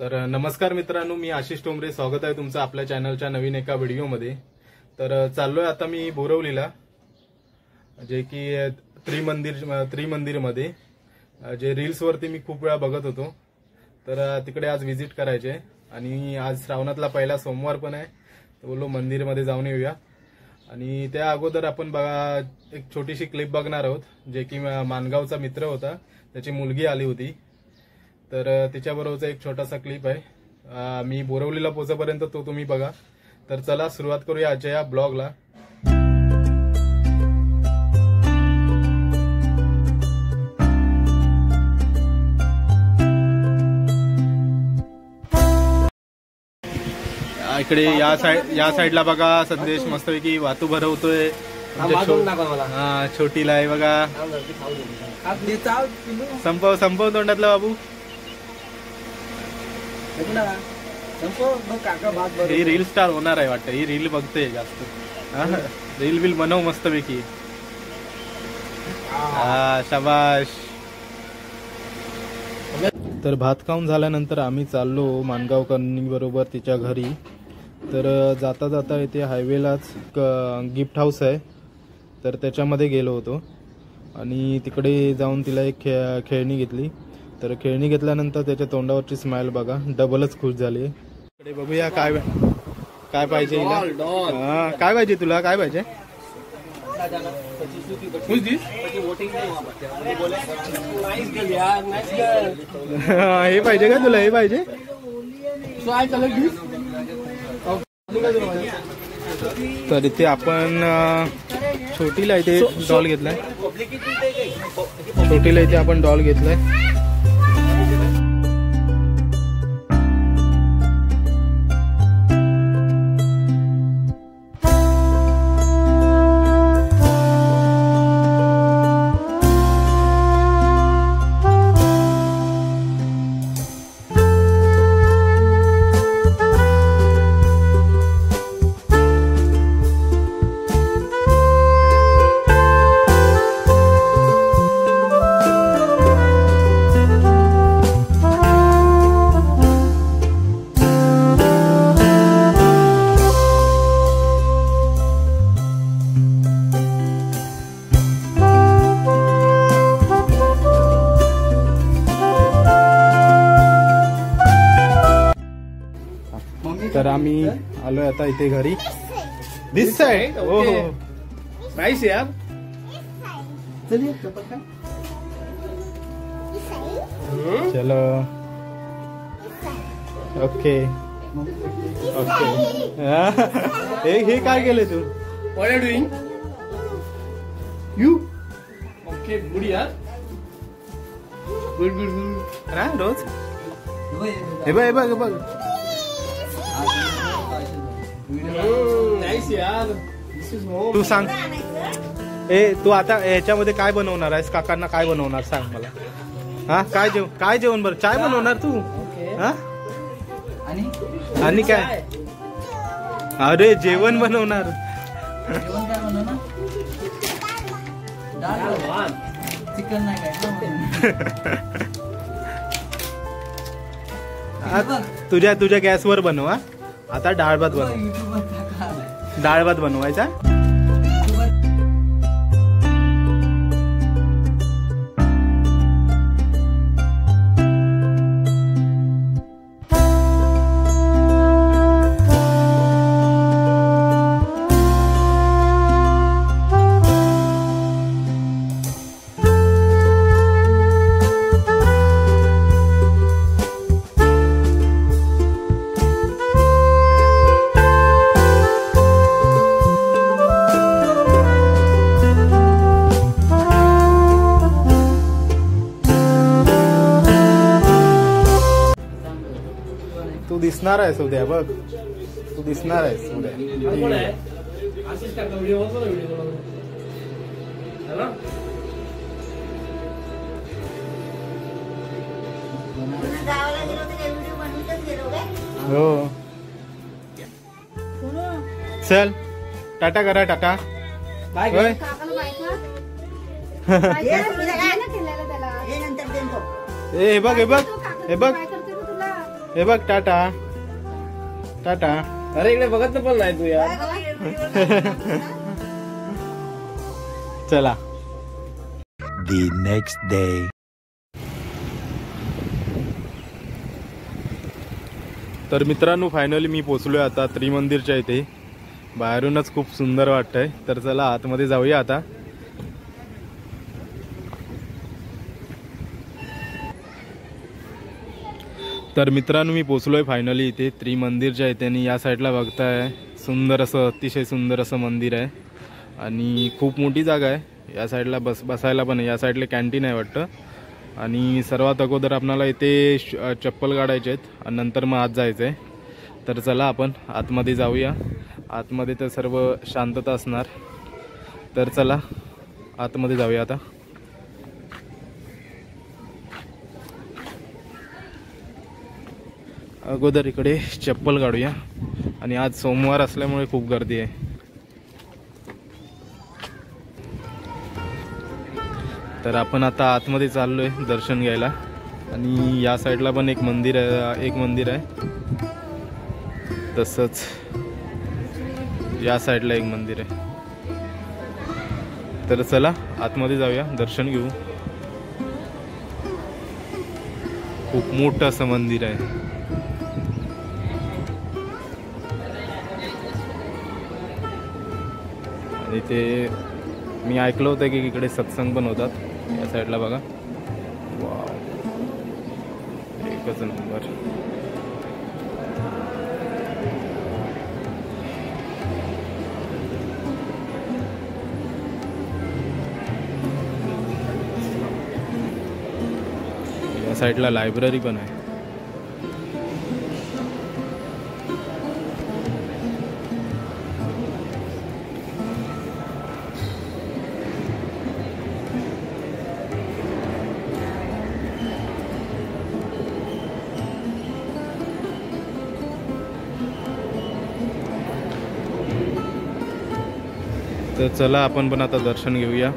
तर नमस्कार मित्रांनो, मी आशिष टोमरे. स्वागत आहे तुमचं आपल्या चॅनलच्या नवीन एका व्हिडिओमध्ये. तर चाललोय आता मी बोरवलीला, जे की त्रिमंदिरमध्ये जे रील्सवरती मी खूप वेळा बघत होतो. तर तिकडे आज व्हिजिट करायचे आणि आज श्रावणातला पहिला सोमवार पण आहे. तर बोललो मंदिरमध्ये जाऊन येऊया. आणि त्या अगोदर आपण बघा एक छोटीशी क्लिप बघणार आहोत, जे की मानगावचा मित्र होता, त्याची मुलगी आली होती. तर तिच्याबरोबरचा एक छोटासा क्लिप आहे. मी बोरवलीला पोहोचेपर्यंत तो तुम्ही बघा. तर चला सुरुवात करूया आजच्या या ब्लॉगला. इकडे या साईडला बघा संदेश मस्तपैकी वातू भरवतोय. छोटीला आहे बघा. संपव तोंडातला बाबू. ही रील स्टार होणार आहे वाटतं. ही रील बघते जास्त. रील बिल बनव मस्तपैकी. शाबाश. तर भात खाऊन झाल्यानंतर आम्ही चाललो मानगावकरांनी बरोबर तिच्या घरी. तर जाता जाता इथे हायवेलाच गिफ्ट हाऊस आहे, तर त्याच्यामध्ये गेलो होतो आणि तिकडे जाऊन तिला एक खेळणी घेतली. तर खेळणी घेतल्यानंतर त्याच्या तोंडावरची स्माइल बघा, डबलच खुश झाली. इकडे बघूया काय पाहिजे हिला. काय पाहिजे तुला, काय पाहिजे? हे पाहिजे का तुला? हे पाहिजे. तर इथे आपण छोटीला इथे डॉल घेतलाय. छोटीला इथे आपण डॉल घेतलाय. तर आम्ही आलोय आता इथे घरी. दिस साइड. हो नाईस यार. चलो ओके ओके. हे काय केलं तू? What are doing you? Okay good यार. Good good good. ना रोज हे बघ तू सांग. तू आता याच्यामध्ये काय बनवणार आहेस? काकांना काय बनवणार सांग मला. हा काय जेवण बरं? चाय बनवणार तू? हा आणि काय? अरे जेवण बनवणार. चिकन नाही काय? तुझ्या गॅसवर बनव. आता डाळ भात बनवायचा. तू दिसणार आहेस उद्या. बघ तू दिसणार आहेस उद्या. हो चल टाटा करा. Tata bye. हे बघ हे बघ हे बघ हे बघ टाटा टाटा. अरे इकडे बघत पण नाही तू यार. चला. The next day. तर मित्रांनो फायनली मी पोचलोय आता त्रिमंदिरच्या इथे. बाहेरूनच खूप सुंदर वाटतंय. तर चला आतमध्ये जाऊया आता. तर मित्रांनो मी पोचलोय फायनली इथे त्रिमंदिरच्या इथे. आणि या साईडला बघताय सुंदर असं अतिशय सुंदर असं मंदिर आहे आणि खूप मोठी जागा आहे. या साईडला बसायला पण आहे. या साईडला कॅन्टीन आहे वाटतं. आणि सर्वात अगोदर आपल्याला इथे चप्पल काढायचे आहेत आणि नंतर मग आत जायचं आहे. तर चला आपण आतमध्ये जाऊया. आतमध्ये तर सर्व शांतता असणार. तर चला आतमध्ये जाऊया आता. अगोदर इकडे चप्पल काढूया. आणि आज सोमवार असल्यामुळे खूप गर्दी आहे. तर आपण आता आतमध्ये चाललोय दर्शन घ्यायला. आणि या साईडला पण एक मंदिर आहे. तसंच या साईडला एक मंदिर आहे. तर चला आतमध्ये जाऊया दर्शन घेऊ. खूप मोठं असं मंदिर आहे. आणि ते मी ऐकलं होतं की इकडे सत्संग पण होतात. या साईडला बघा. वाव एकच नंबर. या साईडला लायब्ररी पण आहे. तर चला आपण पण आता दर्शन घेऊया.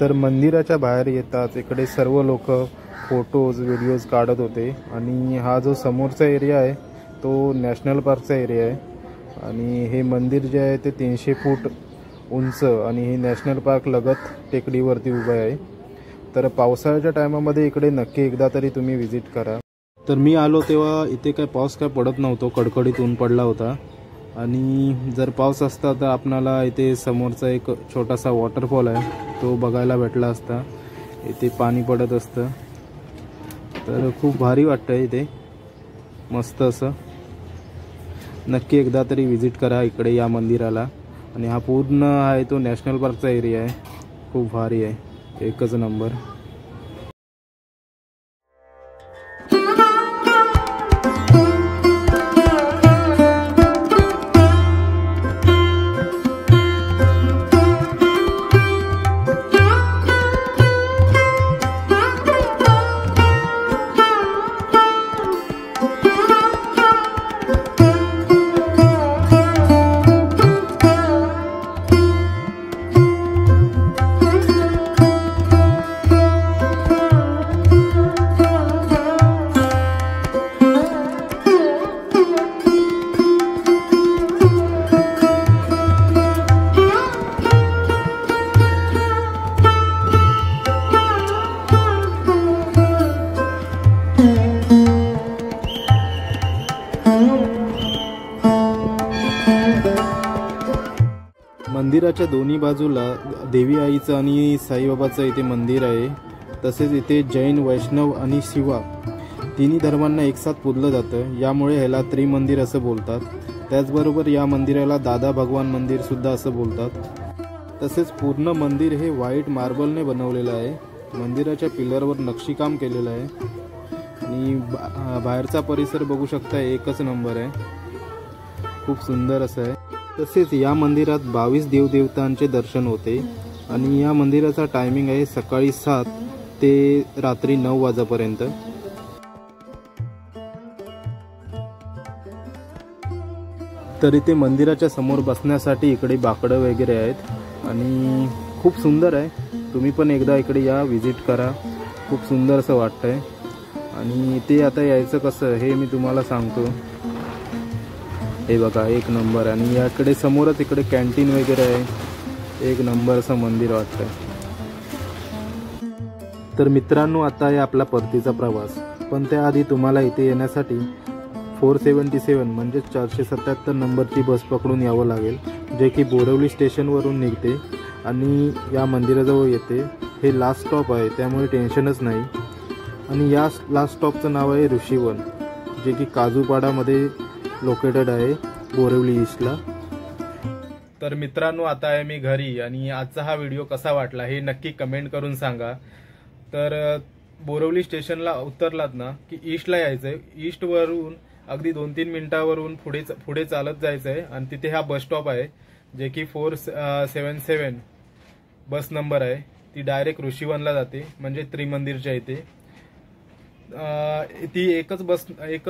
तर मंदिराच्या बाहेर येताच इकडे सर्व लोक फोटोज व्हिडिओज काढत होते. आणि हा जो समोरचा एरिया आहे तो नॅशनल पार्कचा एरिया आहे. आणि हे मंदिर जे आहे ते 300 फूट उंच आणि हे नॅशनल पार्क लगत टेकडीवरती उभं आहे. तर पावसाळ्याच्या टायमामध्ये इकडे नक्की एकदा तरी तुम्ही व्हिजिट करा. तर मी आलो तेव्हा इथे काय पाऊस काय पडत नव्हतो. कडकडीत ऊन पडला होता. आणि जर पाऊस असता तर आपणाला इथे समोरचा एक छोटासा वॉटरफॉल आहे तो बघायला भेटला असता. इथे पाणी पडत असतं. तर खूप भारी वाटतं इथे मस्त असं. नक्की एकदा तरी व्हिजिट करा इकडे या मंदिराला. आणि हा पूर्ण आहे तो नॅशनल पार्कचा एरिया आहे. खूप भारी आहे. एकच नंबर. मंदिराच्या दोन्ही बाजूला देवी आईचं आणि साईबाबाचं इथे मंदिर आहे. तसेच इथे जैन, वैष्णव आणि शिवा तिन्ही धर्मांना एकसाथ पूजलं जातं. यामुळे ह्याला त्रिमंदिर असं बोलतात. त्याचबरोबर या मंदिराला दादा भगवान मंदिर सुद्धा असं बोलतात. तसेच पूर्ण मंदिर हे व्हाईट मार्बलने बनवलेलं आहे. मंदिराच्या पिलरवर नक्षीकाम केलेलं आहे आणि बाहेरचा परिसर बघू शकता, एकच नंबर आहे. खूप सुंदर असं आहे. तसेच या मंदिरात 22 देवदेवतांचे दर्शन होते आणि या मंदिराचा टायमिंग आहे सकाळी 7 ते रात्री 9 वाजेपर्यंत. तर इथे मंदिराच्या समोर बसण्यासाठी इकडे बाकडं वगैरे आहेत आणि खूप सुंदर आहे. तुम्ही पण एकदा इकडे या, विजिट करा. खूप सुंदर असं वाटतंय. आणि इथे आता यायचं कसं हे मी तुम्हाला सांगतो. हे बघा, एक नंबर. आणि याकडे समोरच इकडे कॅन्टीन वगैरे आहे. एक नंबर असं मंदिर वाटतंय. तर मित्रांनो, आता आहे आपला परतीचा प्रवास. पण त्याआधी तुम्हाला इथे येण्यासाठी 477 म्हणजे 477 नंबरची बस पकडून यावं लागेल, जे की बोरवली स्टेशनवरून निघते आणि या मंदिराजवळ येते. हे लास्ट स्टॉप आहे, त्यामुळे टेन्शनच नाही. आणि या लास्ट स्टॉपचं नाव आहे ऋषीवन, जे की काजूपाडामध्ये लोकेटेड आहे, बोरिवली ईस्टला. तर मित्रांनो, आता आहे मी घरी आणि आजचा हा व्हिडिओ कसा वाटला हे नक्की कमेंट करून सांगा. तर बोरिवली स्टेशनला उतरलात ना की ईस्टला यायचं आहे. ईस्टवरून अगदी 2-3 मिनिटावरून पुढे चालत जायचं आहे आणि तिथे हा बस स्टॉप आहे, जे की 477 बस नंबर आहे. ती डायरेक्ट ऋषीवनला जाते, म्हणजे त्रिमंदिरच्या इथे. ती एकच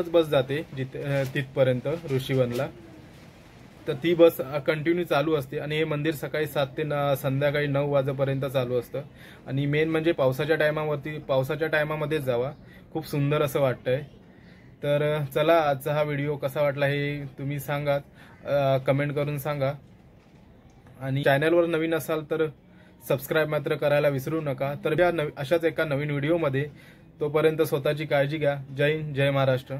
बस जाते तिथपर्यंत ऋषीवनला. तर ती बस कंटिन्यू चालू असते आणि हे मंदिर सकाळी 7 ते संध्याकाळी 9 वाजेपर्यंत चालू असतं. आणि मेन म्हणजे पावसाच्या टायमामध्येच जावा. खूप सुंदर असं वाटतंय. तर चला, आजचा हा व्हिडिओ कसा वाटला हे तुम्ही सांगा, कमेंट करून सांगा. आणि चॅनलवर नवीन असाल तर सबस्क्राईब मात्र करायला विसरू नका. तर अशाच एका नवीन व्हिडिओमध्ये, तोपर्यंत स्वतःची काळजी घ्या. जय हिंद, जय महाराष्ट्र.